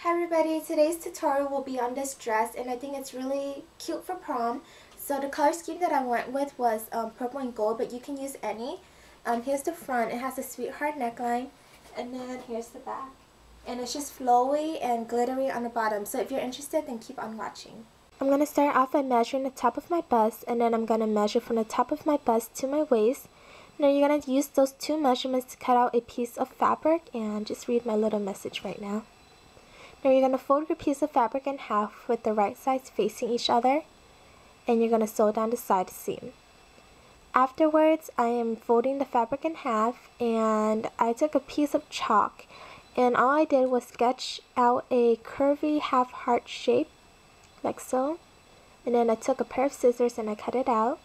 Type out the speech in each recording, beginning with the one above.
Hi everybody, today's tutorial will be on this dress and I think it's really cute for prom. So the color scheme that I went with was purple and gold, but you can use any. Here's the front, it has a sweetheart neckline, and then here's the back. And it's just flowy and glittery on the bottom, so if you're interested then keep on watching. I'm going to start off by measuring the top of my bust, and then I'm going to measure from the top of my bust to my waist. Now you're going to use those two measurements to cut out a piece of fabric, and just read my little message right now. Now you're going to fold your piece of fabric in half with the right sides facing each other, and you're going to sew down the side seam. Afterwards, I am folding the fabric in half, and I took a piece of chalk, and all I did was sketch out a curvy half heart shape, like so. And then I took a pair of scissors and I cut it out.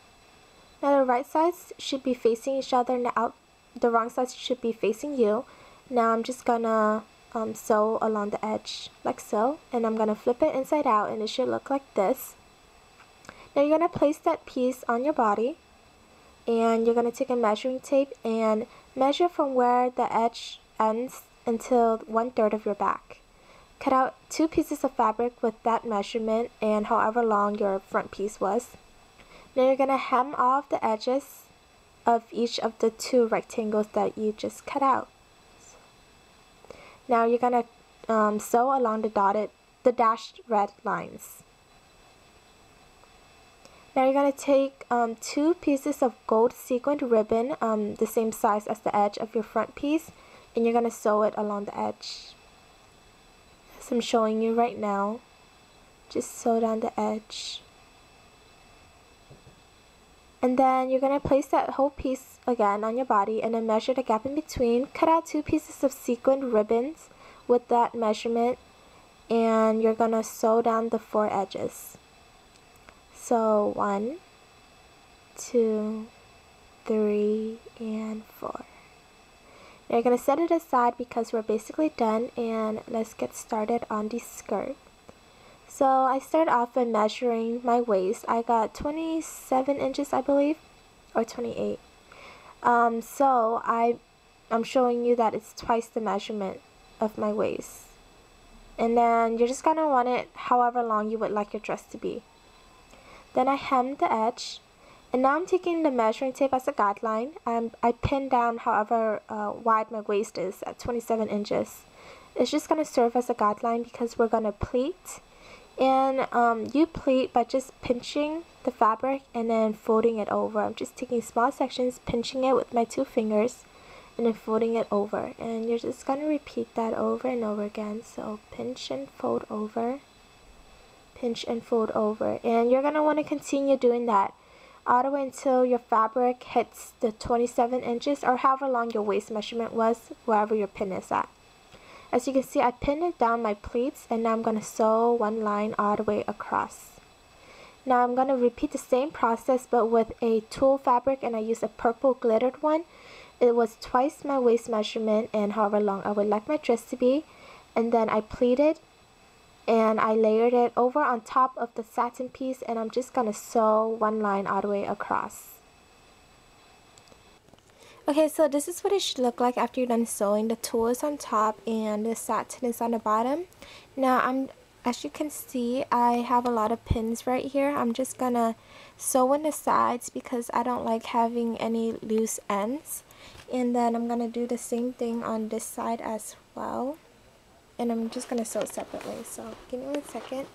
Now the right sides should be facing each other, and the wrong sides should be facing you. Now I'm just gonna sew along the edge like so, and I'm gonna flip it inside out and it should look like this. Now you're gonna place that piece on your body, and you're gonna take a measuring tape and measure from where the edge ends until 1/3 of your back. Cut out 2 pieces of fabric with that measurement and however long your front piece was. Now you're gonna hem off the edges of each of the 2 rectangles that you just cut out. Now you're gonna sew along the dashed red lines. Now you're gonna take 2 pieces of gold sequined ribbon, the same size as the edge of your front piece, and you're gonna sew it along the edge. As I'm showing you right now, just sew down the edge. And then you're going to place that whole piece again on your body, and then measure the gap in between. Cut out 2 pieces of sequined ribbons with that measurement, and you're going to sew down the 4 edges. So 1, 2, 3, and 4. Now you're going to set it aside because we're basically done, and let's get started on the skirt. So I start off by measuring my waist. I got 27 inches, I believe, or 28. So I'm showing you that it's twice the measurement of my waist. And then you're just going to want it however long you would like your dress to be. Then I hemmed the edge. And now I'm taking the measuring tape as a guideline. I pinned down however wide my waist is at 27 inches. It's just going to serve as a guideline because we're going to pleat. And you pleat by just pinching the fabric and then folding it over. I'm just taking small sections, pinching it with my 2 fingers, and then folding it over. And you're just going to repeat that over and over again. So pinch and fold over, pinch and fold over. And you're going to want to continue doing that all the way until your fabric hits the 27 inches or however long your waist measurement was, wherever your pin is at. As you can see, I pinned it down my pleats, and now I'm going to sew one line all the way across. Now I'm going to repeat the same process but with a tulle fabric, and I used a purple glittered one. It was twice my waist measurement and however long I would like my dress to be. And then I pleated and I layered it over on top of the satin piece, and I'm just going to sew one line all the way across. Okay, so this is what it should look like after you're done sewing. The tulle is on top and the satin is on the bottom. Now, as you can see, I have a lot of pins right here. I'm just going to sew in the sides because I don't like having any loose ends. And then I'm going to do the same thing on this side as well. And I'm just going to sew separately, so give me 1 second.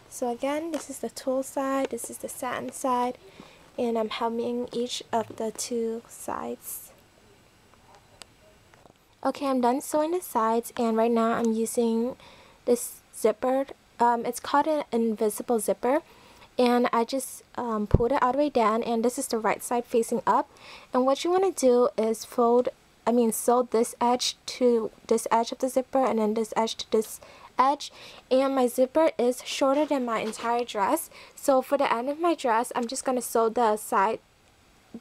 So again, this is the tulle side, this is the satin side, and I'm hemming each of the 2 sides. Okay, I'm done sewing the sides, and right now I'm using this zipper. It's called an invisible zipper, and I just pulled it all the way down, and this is the right side facing up. And what you want to do is sew this edge to this edge of the zipper, and then this edge to this edge. And my zipper is shorter than my entire dress, so for the end of my dress I'm just going to sew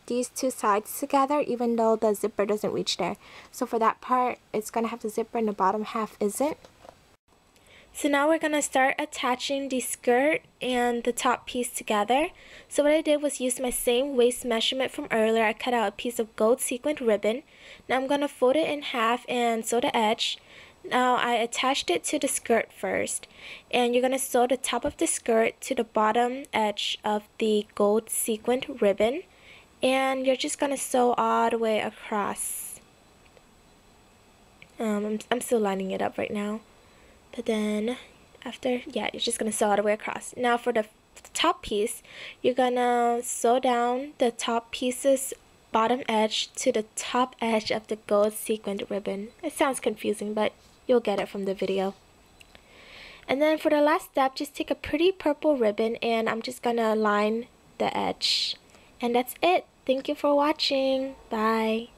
these 2 sides together, even though the zipper doesn't reach there. So for that part, it's going to have the zipper and the bottom half isn't. So now we're going to start attaching the skirt and the top piece together. So what I did was use my same waist measurement from earlier. I cut out a piece of gold sequined ribbon. Now I'm going to fold it in half and sew the edge. Now I attached it to the skirt first, and you're going to sew the top of the skirt to the bottom edge of the gold sequined ribbon, and you're just going to sew all the way across. I'm still lining it up right now, but then after, yeah, you're just going to sew all the way across. Now for the top piece, you're going to sew down the top piece's bottom edge to the top edge of the gold sequined ribbon. It sounds confusing, but you'll get it from the video. And then for the last step, just take a pretty purple ribbon and I'm just gonna line the edge. And that's it. Thank you for watching. Bye.